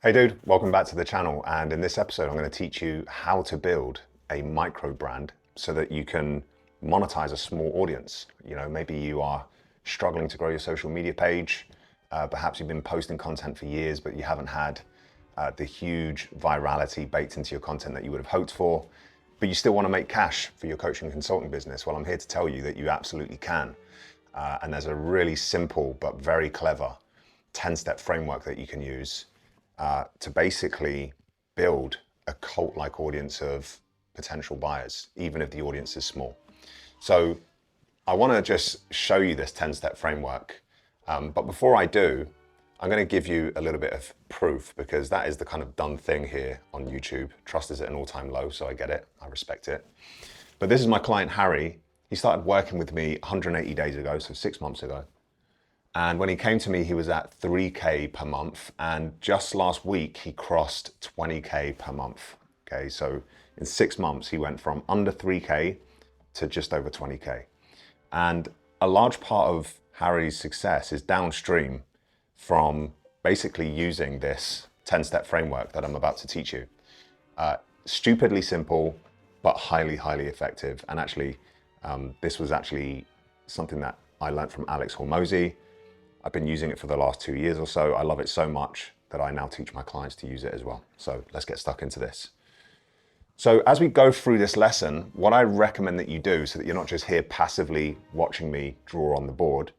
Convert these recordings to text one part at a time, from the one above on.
Hey dude, welcome back to the channel. And in this episode, I'm going to teach you how to build a micro brand so that you can monetize a small audience. You know, maybe you are struggling to grow your social media page. Perhaps you've been posting content for years, but you haven't had the huge virality baked into your content that you would have hoped for, but you still want to make cash for your coaching and consulting business. Well, I'm here to tell you that you absolutely can. And there's a really simple but very clever 10-step framework that you can use to basically build a cult-like audience of potential buyers, even if the audience is small. So I want to just show you this 10-step framework. But before I do, I'm going to give you a little bit of proof, because that is the kind of done thing here on YouTube. Trust is at an all-time low, so I get it. I respect it. But this is my client, Harry. He started working with me 180 days ago, so 6 months ago. And when he came to me, he was at 3K per month. And just last week, he crossed 20K per month. Okay, so in 6 months, he went from under 3K to just over 20K. And a large part of Harry's success is downstream from basically using this 10-step framework that I'm about to teach you. Stupidly simple, but highly, highly effective. And actually, this was actually something that I learned from Alex Hormozi. I've been using it for the last 2 years or so. I love it so much that I now teach my clients to use it as well. So let's get stuck into this. So as we go through this lesson, what I recommend that you do, so that you're not just here passively watching me draw on the board,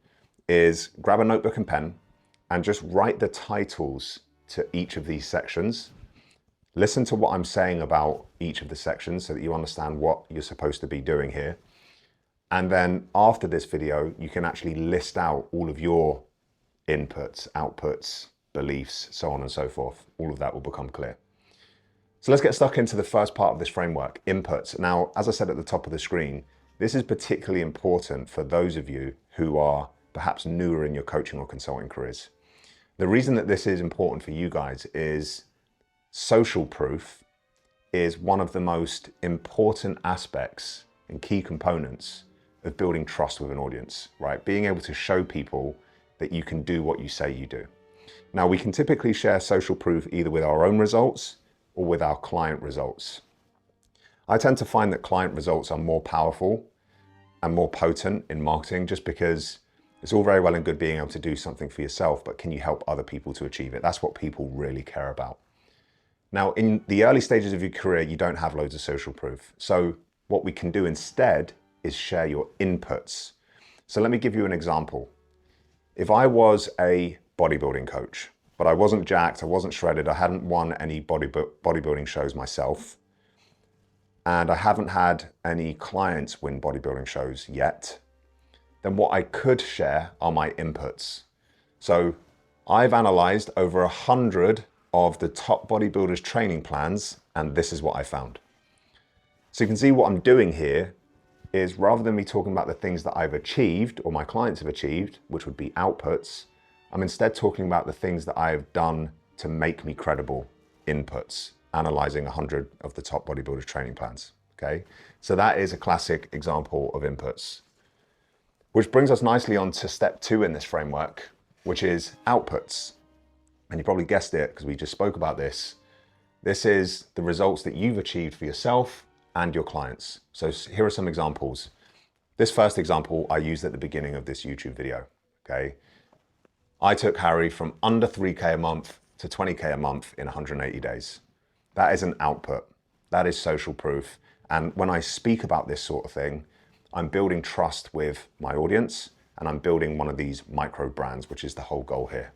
is grab a notebook and pen and just write the titles to each of these sections. Listen to what I'm saying about each of the sections so that you understand what you're supposed to be doing here. And then after this video, you can actually list out all of your inputs, outputs, beliefs, so on and so forth. All of that will become clear. So let's get stuck into the first part of this framework, inputs. Now, as I said at the top of the screen, this is particularly important for those of you who are perhaps newer in your coaching or consulting careers. The reason that this is important for you guys is social proof is one of the most important aspects and key components of building trust with an audience, right? Being able to show people that you can do what you say you do. Now, we can typically share social proof either with our own results or with our client results. I tend to find that client results are more powerful and more potent in marketing, just because it's all very well and good being able to do something for yourself, but can you help other people to achieve it? That's what people really care about. Now, in the early stages of your career, you don't have loads of social proof. So what we can do instead is share your inputs. So let me give you an example. If I was a bodybuilding coach, but I wasn't jacked, I wasn't shredded, I hadn't won any bodybuilding shows myself, and I haven't had any clients win bodybuilding shows yet, then what I could share are my inputs. So I've analyzed over 100 of the top bodybuilders' training plans, and this is what I found. So you can see what I'm doing here is, rather than me talking about the things that I've achieved or my clients have achieved, which would be outputs, I'm instead talking about the things that I've done to make me credible, inputs, analyzing 100 of the top bodybuilders' training plans, okay? So that is a classic example of inputs, which brings us nicely on to step 2 in this framework, which is outputs. And you probably guessed it because we just spoke about this. This is the results that you've achieved for yourself and your clients. So here are some examples. This first example I used at the beginning of this YouTube video, okay? I took Harry from under 3K a month to 20K a month in 180 days. That is an output. That is social proof. And when I speak about this sort of thing, I'm building trust with my audience, and I'm building one of these micro brands, which is the whole goal here.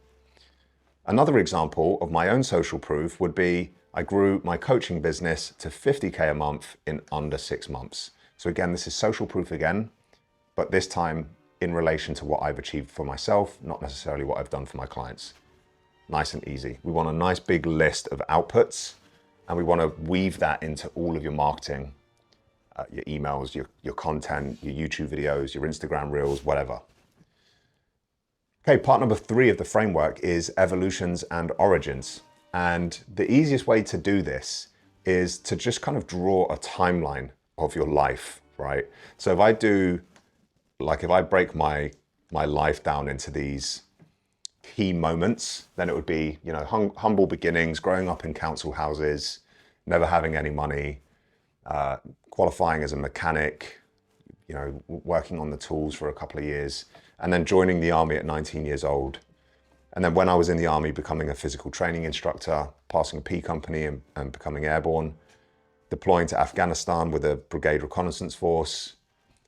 Another example of my own social proof would be I grew my coaching business to 50K a month in under 6 months. So again, this is social proof again, but this time in relation to what I've achieved for myself, not necessarily what I've done for my clients. Nice and easy. We want a nice big list of outputs, and we want to weave that into all of your marketing, your emails, your content, your YouTube videos, your Instagram reels, whatever. Okay, part number 3 of the framework is evolutions and origins. And the easiest way to do this is to just kind of draw a timeline of your life, right? So if I break my life down into these key moments, then it would be, you know, humble beginnings, growing up in council houses, never having any money, qualifying as a mechanic, you know, working on the tools for a couple of years, and then joining the army at 19 years old. And then when I was in the army, becoming a physical training instructor, passing a P company and becoming airborne, deploying to Afghanistan with a brigade reconnaissance force.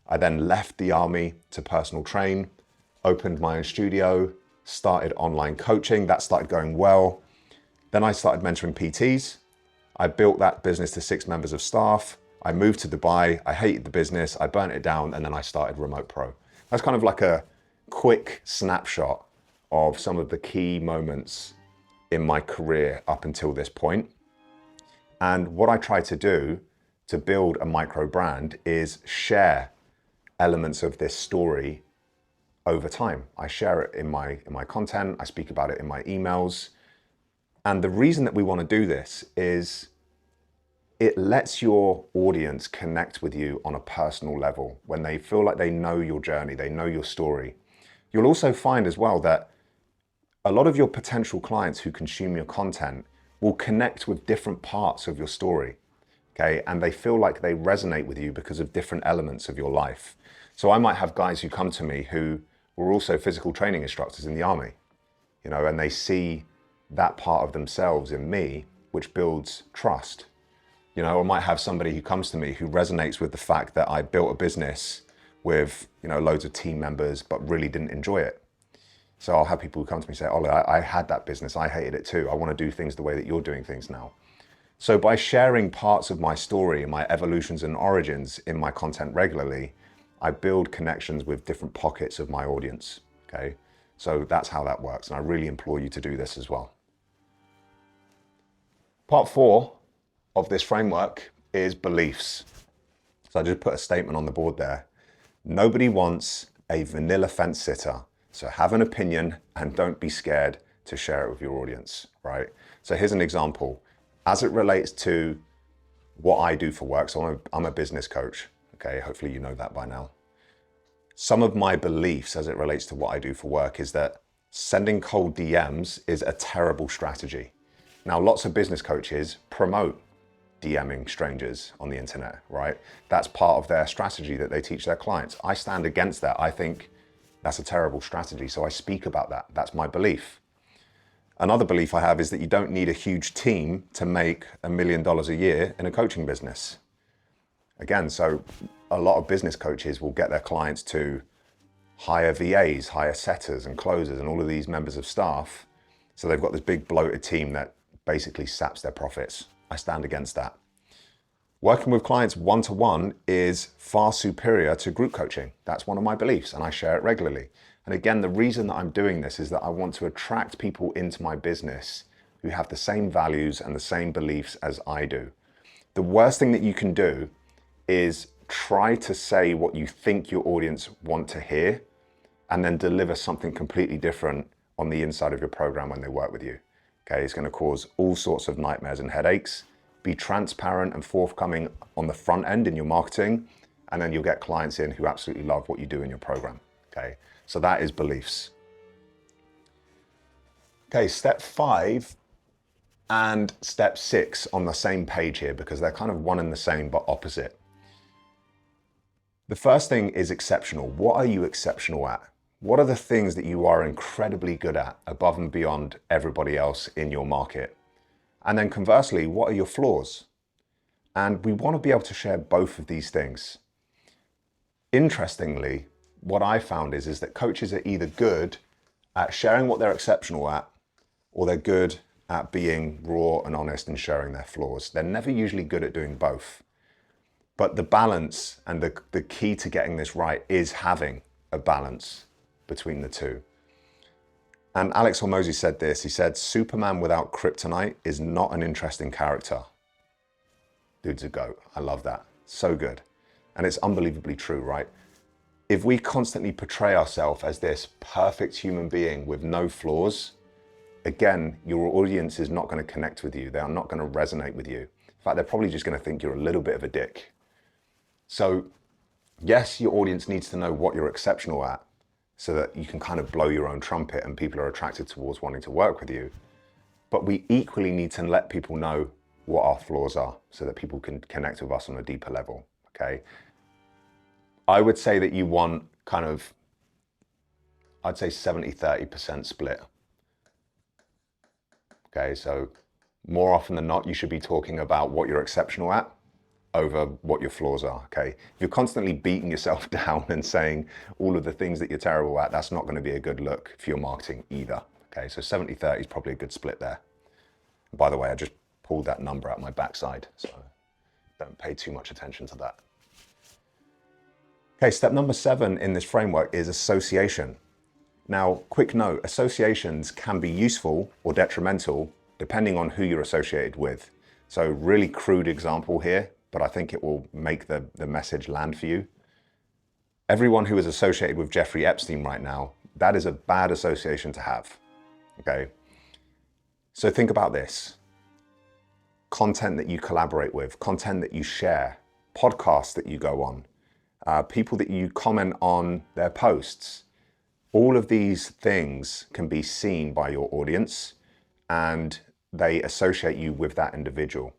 I then left the army to personal train, opened my own studio, started online coaching. That started going well. Then I started mentoring PTs. I built that business to 6 members of staff. I moved to Dubai. I hated the business. I burnt it down, and then I started Remote Pro. That's kind of like a quick snapshot of some of the key moments in my career up until this point. And what I try to do to build a micro brand is share elements of this story over time. I share it in my content. I speak about it in my emails. And the reason that we want to do this is it lets your audience connect with you on a personal level when they feel like they know your journey, they know your story. You'll also find as well that a lot of your potential clients who consume your content will connect with different parts of your story, okay? And they feel like they resonate with you because of different elements of your life. So I might have guys who come to me who were also physical training instructors in the army, you know, and they see that part of themselves in me, which builds trust. You know, I might have somebody who comes to me who resonates with the fact that I built a business with, you know, loads of team members, but really didn't enjoy it. So I'll have people who come to me and say, Ollie, I had that business, I hated it too. I want to do things the way that you're doing things now. So by sharing parts of my story and my evolutions and origins in my content regularly, I build connections with different pockets of my audience, okay? So that's how that works. And I really implore you to do this as well. Part 4 of this framework is beliefs. So I just put a statement on the board there. Nobody wants a vanilla fence sitter. So have an opinion and don't be scared to share it with your audience, right? So here's an example. As it relates to what I do for work, so I'm a business coach, okay? Hopefully you know that by now. Some of my beliefs as it relates to what I do for work is that sending cold DMs is a terrible strategy. Now, lots of business coaches promote DMing strangers on the internet, right? That's part of their strategy that they teach their clients. I stand against that. I think that's a terrible strategy. So I speak about that. That's my belief. Another belief I have is that you don't need a huge team to make $1 million a year in a coaching business. Again, so a lot of business coaches will get their clients to hire VAs, hire setters and closers and all of these members of staff. So they've got this big bloated team that basically saps their profits. I stand against that. Working with clients one-to-one is far superior to group coaching. That's one of my beliefs and I share it regularly. And again, the reason that I'm doing this is that I want to attract people into my business who have the same values and the same beliefs as I do. The worst thing that you can do is try to say what you think your audience want to hear and then deliver something completely different on the inside of your program when they work with you. Okay, it's going to cause all sorts of nightmares and headaches. Be transparent and forthcoming on the front end in your marketing, and then you'll get clients in who absolutely love what you do in your program. Okay, so that is beliefs. Okay, step 5 and step 6 on the same page here because they're kind of one and the same but opposite. The first thing is exceptional. What are you exceptional at? What are the things that you are incredibly good at above and beyond everybody else in your market? And then conversely, what are your flaws? And we want to be able to share both of these things. Interestingly, what I found is that coaches are either good at sharing what they're exceptional at, or they're good at being raw and honest and sharing their flaws. They're never usually good at doing both. But the balance and the key to getting this right is having a balance between the two. And Alex Hormozi said this, he said, Superman without kryptonite is not an interesting character. Dude's a goat. I love that. So good. And it's unbelievably true, right? If we constantly portray ourselves as this perfect human being with no flaws, again, your audience is not going to connect with you. They are not going to resonate with you. In fact, they're probably just going to think you're a little bit of a dick. So yes, your audience needs to know what you're exceptional at. so that you can kind of blow your own trumpet and people are attracted towards wanting to work with you. But we equally need to let people know what our flaws are so that people can connect with us on a deeper level, okay? I would say that you want kind of, I'd say 70-30% split. Okay, so more often than not, you should be talking about what you're exceptional at over what your flaws are, okay? If you're constantly beating yourself down and saying all of the things that you're terrible at, that's not gonna be a good look for your marketing either, okay? So 70-30 is probably a good split there. By the way, I just pulled that number out my backside, so don't pay too much attention to that. Okay, step number 7 in this framework is association. Now, quick note, associations can be useful or detrimental depending on who you're associated with. So really crude example here, but I think it will make the message land for you. Everyone who is associated with Jeffrey Epstein right now, that is a bad association to have, okay? So think about this. Content that you collaborate with, content that you share, podcasts that you go on, people that you comment on their posts. All of these things can be seen by your audience and they associate you with that individual.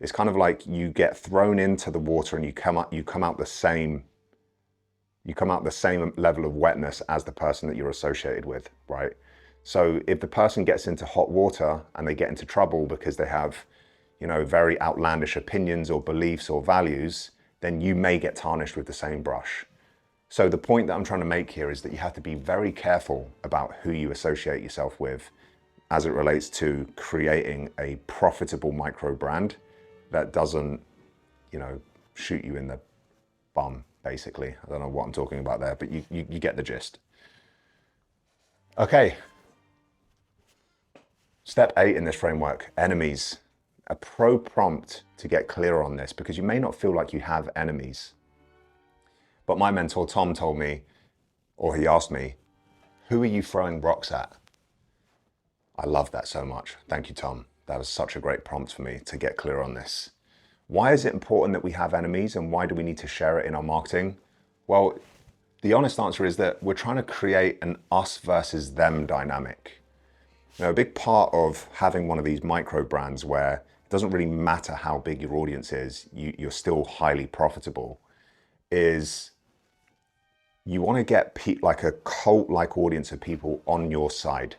It's kind of like you get thrown into the water and you come out the same level of wetness as the person that you're associated with, right? So if the person gets into hot water and they get into trouble because they have, you know, very outlandish opinions or beliefs or values, then you may get tarnished with the same brush. So the point that I'm trying to make here is that you have to be very careful about who you associate yourself with as it relates to creating a profitable micro brand that doesn't, you know, shoot you in the bum, basically. I don't know what I'm talking about there, but you get the gist. Okay. Step 8 in this framework, enemies. A pro prompt to get clear on this, because you may not feel like you have enemies. But my mentor, Tom, told me, or he asked me, who are you throwing rocks at? I love that so much. Thank you, Tom. That was such a great prompt for me to get clear on this. Why is it important that we have enemies and why do we need to share it in our marketing? Well, the honest answer is that we're trying to create an us versus them dynamic. You know, a big part of having one of these micro brands where it doesn't really matter how big your audience is, you're still highly profitable, is you want to get like a cult-like audience of people on your side.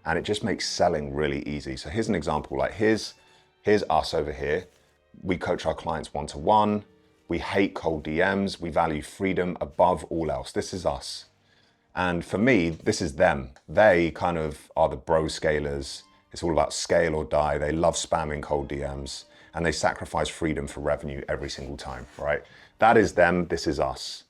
And it just makes selling really easy. So here's an example, like here's us over here. We coach our clients one-to-one. We hate cold DMs. We value freedom above all else. This is us. And for me, this is them. They kind of are the bro scalers. It's all about scale or die. They love spamming cold DMs and they sacrifice freedom for revenue every single time, right? That is them, this is us.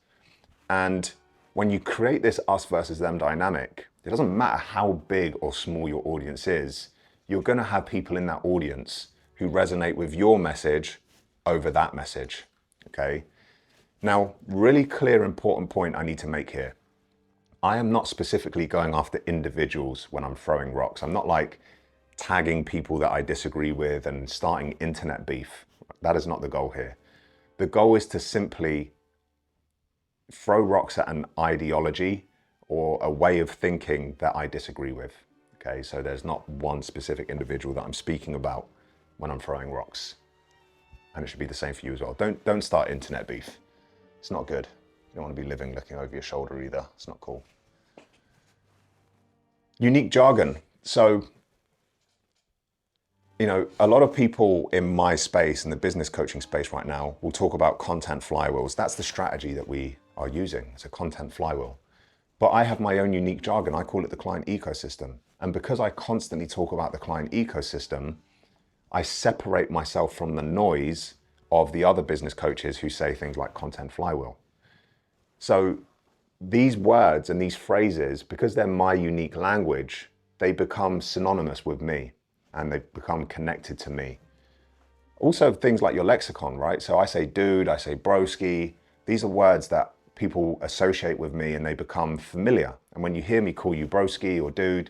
And when you create this us versus them dynamic, it doesn't matter how big or small your audience is, you're gonna have people in that audience who resonate with your message over that message, okay? Now, really clear, important point I need to make here. I am not specifically going after individuals when I'm throwing rocks. I'm not like tagging people that I disagree with and starting internet beef. That is not the goal here. The goal is to simply throw rocks at an ideology or a way of thinking that I disagree with. Okay, so there's not one specific individual that I'm speaking about when I'm throwing rocks. And it should be the same for you as well. Don't start internet beef. It's not good. You don't want to be living looking over your shoulder either. It's not cool. Unique jargon. So, you know, a lot of people in my space, in the business coaching space right now, will talk about content flywheels. That's the strategy that we are using. It's a content flywheel. But I have my own unique jargon. I call it the client ecosystem. And because I constantly talk about the client ecosystem, I separate myself from the noise of the other business coaches who say things like content flywheel. So these words and these phrases, because they're my unique language, they become synonymous with me and they become connected to me. Also things like your lexicon, right? So I say dude, I say broski. These are words that people associate with me and they become familiar. And when you hear me call you broski or dude,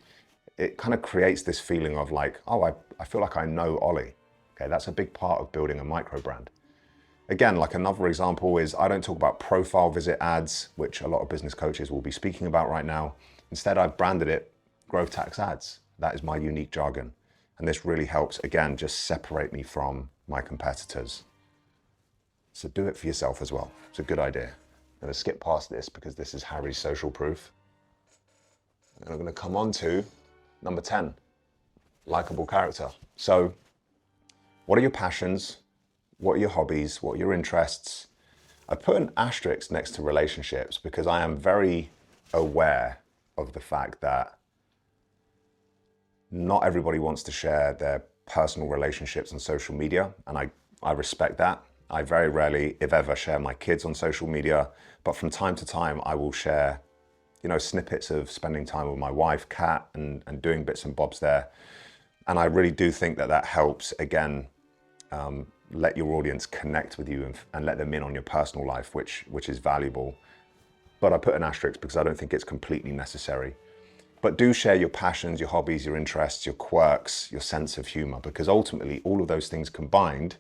it kind of creates this feeling of like, oh, I feel like I know Ollie. Okay, that's a big part of building a micro brand. Again, like another example is I don't talk about profile visit ads, which a lot of business coaches will be speaking about right now. Instead, I've branded it growth tax ads. That is my unique jargon. And this really helps, again, just separate me from my competitors. So do it for yourself as well. It's a good idea. I'm going to skip past this because this is Harry's social proof. And I'm going to come on to number 10, likable character. So what are your passions? What are your hobbies? What are your interests? I put an asterisk next to relationships because I am very aware of the fact that not everybody wants to share their personal relationships on social media, and I respect that. I very rarely, if ever, share my kids on social media, but from time to time I will share, snippets of spending time with my wife, Kat, and doing bits and bobs there. And I really do think that helps, again, let your audience connect with you and let them in on your personal life, which is valuable. But I put an asterisk because I don't think it's completely necessary. But do share your passions, your hobbies, your interests, your quirks, your sense of humor, because ultimately all of those things combined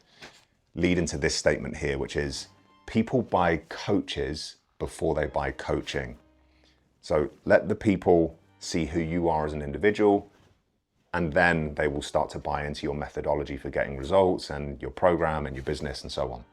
lead into this statement here, which is people buy coaches before they buy coaching. So let the people see who you are as an individual, and then they will start to buy into your methodology for getting results and your program and your business and so on.